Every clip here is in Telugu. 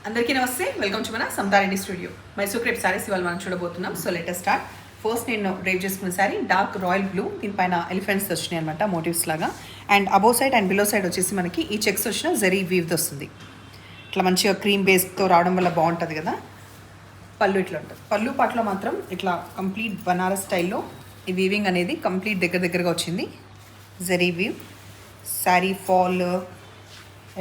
అందరికీ నమస్తే, వెల్కమ్ టు మన సమతారెడ్డి స్టూడియో. మైసూర్ క్రేప్ సారీస్ ఇవాళ మనం చూడబోతున్నాం. So letter start. ఫస్ట్ నేను డ్రైవ్ చేసుకున్న సారీ డార్క్ రాయల్ బ్లూ, దీనిపైన ఎలిఫెంట్స్ వచ్చినాయి అనమాట మోటివ్స్ లాగా. And above side and below side వచ్చేసి మనకి ఈ చెక్స్ వచ్చిన జరీ వీవ్ వస్తుంది. ఇట్లా మంచిగా క్రీమ్ బేస్తో రావడం వల్ల బాగుంటుంది కదా. పళ్ళు ఇట్లా ఉంటుంది. పళ్ళు పాటలో మాత్రం ఇట్లా కంప్లీట్ బనారస్ స్టైల్లో ఈ వీవింగ్ అనేది కంప్లీట్ దగ్గరగా వచ్చింది. జరీ వీవ్. శారీ ఫాల్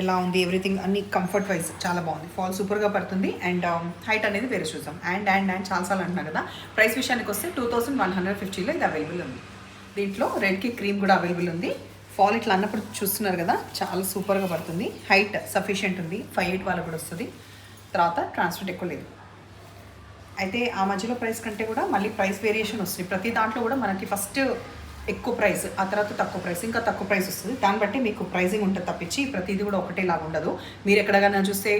ఎలా ఉంది, ఎవ్రీథింగ్ అన్ని కంఫర్ట్ వైజ్ చాలా బాగుంది. ఫాల్ సూపర్గా పడుతుంది. అండ్ హైట్ అనేది వేరే చూసాం. అండ్ చాలాసార్లు అంటున్నారు కదా. ప్రైస్ విషయానికి వస్తే 2150లో ఇది అవైలబుల్ ఉంది. దీంట్లో రెడ్కి క్రీమ్ కూడా అవైలబుల్ ఉంది. ఫాల్ ఇట్లా అన్నప్పుడు చూస్తున్నారు కదా, చాలా సూపర్గా పడుతుంది. హైట్ సఫిషియెంట్ ఉంది. 5'8" వాళ్ళకు కూడా వస్తుంది. తర్వాత ట్రాన్స్పోర్ట్ ఎక్కువ లేదు. అయితే ఆ మధ్యలో ప్రైస్ కంటే కూడా మళ్ళీ ప్రైస్ వేరియేషన్ వస్తుంది. ప్రతి దాంట్లో కూడా మనకి ఫస్ట్ ఎక్కువ ప్రైస్, ఆ తర్వాత తక్కువ ప్రైస్, ఇంకా తక్కువ ప్రైస్ వస్తుంది. దాన్ని బట్టి మీకు ప్రైజింగ్ ఉంటుంది తప్పించి ప్రతిదీ కూడా ఒకటేలాగా ఉండదు. మీరు ఎక్కడైనా చూస్తే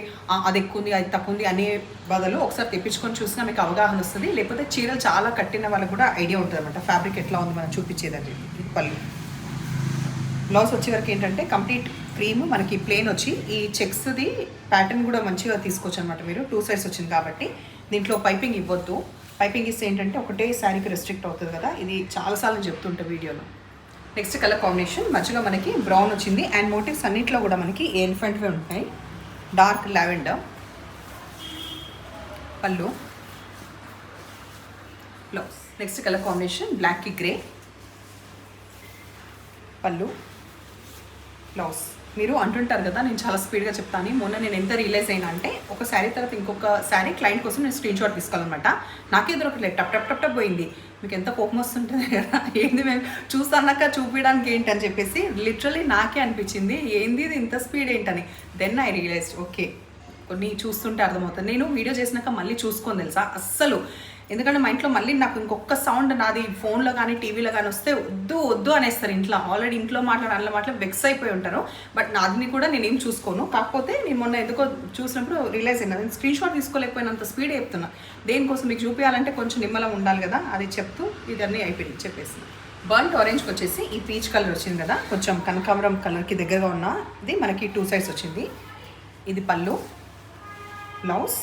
అది ఎక్కువ ఉంది, అది తక్కువ ఉంది అనే బదులు ఒకసారి తెప్పించుకొని చూసినా మీకు అవగాహన వస్తుంది. లేకపోతే చీరలు చాలా కట్టిన వాళ్ళకి కూడా ఐడియా ఉంటుంది అనమాట, ఫ్యాబ్రిక్ ఎట్లా ఉంది మనం చూపించేదని. పళ్ళు బ్లౌజ్ వచ్చే వరకు ఏంటంటే కంప్లీట్ క్రీమ్ మనకి ప్లెయిన్ వచ్చి ఈ చెక్స్ది ప్యాటర్న్ కూడా మంచిగా తీసుకోవచ్చు అనమాట. మీరు 2 సైడ్స్ వచ్చింది కాబట్టి దీంట్లో పైపింగ్ ఇవ్వద్దు. పైపింగ్ ఇస్తే ఏంటంటే ఒకటే శారీకి రెస్ట్రిక్ట్ అవుతుంది కదా. ఇది చాలాసార్లు చెప్తుంటే వీడియోలో. నెక్స్ట్ కలర్ కాంబినేషన్ మధ్యలో మనకి బ్రౌన్ వచ్చింది. అండ్ మోటివ్స్ అన్నింటిలో కూడా మనకి ఎలిఫెంట్వే ఉంటాయి. Dark lavender. పళ్ళు బ్లౌజ్. నెక్స్ట్ కలర్ కాంబినేషన్ బ్లాక్కి గ్రే. పళ్ళు బ్లౌజ్. మీరు అంటుంటారు కదా నేను చాలా స్పీడ్గా చెప్తాను. మొన్న నేను ఎంత రియలైజ్ అయినా అంటే ఒక శారీ తర్వాత ఇంకొక శారీ క్లయింట్ కోసం నేను స్క్రీన్ షాట్ తీసుకోవాలన్నమాట. నాకే దొరకట్లేదు. టప్ పోయింది. మీకు ఎంత కోపం వస్తుంటుంది కదా, ఏంది మేము చూస్తాన్నాక చూపించడానికి ఏంటని చెప్పేసి లిటరలీ నాకే అనిపించింది, ఏంది ఇది ఇంత స్పీడ్ ఏంటని. దెన్ ఐ రియలైజ్ ఓకే, కొన్ని చూస్తుంటే అర్థమవుతుంది. నేను వీడియో చేసినాక మళ్ళీ చూసుకోని తెలుసా అస్సలు. ఎందుకంటే మా ఇంట్లో మళ్ళీ నాకు ఇంకొక సౌండ్ నాది ఫోన్లో కానీ టీవీలో కానీ వస్తే వద్దు అనేస్తారు ఇంట్లో. ఆల్రెడీ ఇంట్లో మాట్లాడి వెక్స్ అయిపోయి ఉంటారు. బట్ నాదిని కూడా నేనేం చూసుకోను. కాకపోతే నేను మొన్న ఎందుకో చూసినప్పుడు రియలైజ్ అయినా నేను స్క్రీన్ షాట్ తీసుకోలేకపోయినంత స్పీడ్ చెప్తున్నా. దేనికోసం మీకు చూపించాలంటే కొంచెం నిమ్మలం ఉండాలి కదా, అది చెప్తూ ఇదన్నీ అయిపోయింది చెప్పేసి. బర్న్ట్ ఆరెంజ్కి వచ్చేసి ఈ పీచ్ కలర్ వచ్చింది కదా, కొంచెం కనకాంబరం కలర్కి దగ్గరగా ఉన్న ఇది మనకి 2 సైడ్స్ వచ్చింది. ఇది పళ్ళు బ్లౌజ్.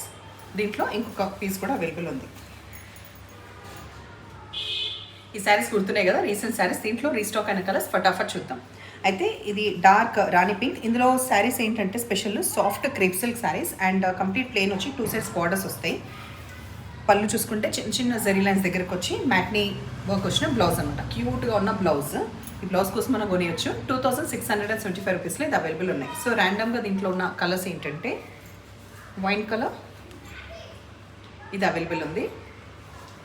దీంట్లో ఇంకొక పీస్ కూడా అవైలబుల్ ఉంది. ఈ శారీస్ గుర్తున్నాయి కదా, రీసెంట్ శారీస్. దీంట్లో రీస్టాక్ అయిన కలర్స్ ఫటాఫట్ చూద్దాం. అయితే ఇది డార్క్ రాణి పింక్. ఇందులో శారీస్ ఏంటంటే special soft crepe silk saris. And complete plain వచ్చి 2 సైడ్స్ బార్డర్స్ వస్తాయి. పళ్ళు చూసుకుంటే చిన్న చిన్న జరీ లైన్స్ దగ్గరకు వచ్చి మ్యాట్నీ వర్క్ వచ్చిన బ్లౌజ్ అనమాట. క్యూట్గా ఉన్న బ్లౌజ్. ఈ బ్లౌజ్ కోసం మనం కొనియొచ్చు. 2675 రూపీస్లో ఇది అవైలబుల్ ఉన్నాయి. సో ర్యాండమ్గా దీంట్లో ఉన్న కలర్స్ ఏంటంటే వైన్ కలర్ ఇది అవైలబుల్ ఉంది.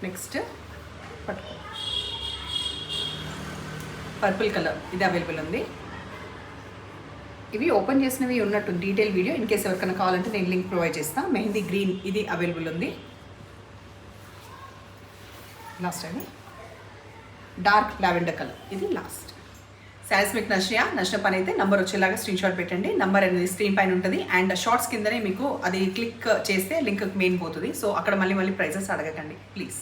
నెక్స్ట్ పట్టుకో పర్పుల్ కలర్ ఇది అవైలబుల్ ఉంది. ఇవి ఓపెన్ చేసినవి ఉన్నట్టు డీటెయిల్ వీడియో ఇన్ కేస్ ఎవరికైనా కావాలంటే నేను లింక్ ప్రొవైడ్ చేస్తాను. మెహందీ గ్రీన్ ఇది అవైలబుల్ ఉంది. లాస్ట్ అది డార్క్ లావెండర్ కలర్ ఇది లాస్ట్. శారీస్ మీకు నచ్చిన పని అయితే నంబర్ వచ్చేలాగా స్క్రీన్ షాట్ పెట్టండి. నంబర్ అనేది స్క్రీన్ పైన ఉంటుంది. అండ్ షార్ట్స్ కిందనే మీకు అది క్లిక్ చేస్తే లింక్ మెయిన్ పోతుంది. సో అక్కడ మళ్ళీ ప్రైజెస్ అడగకండి ప్లీజ్.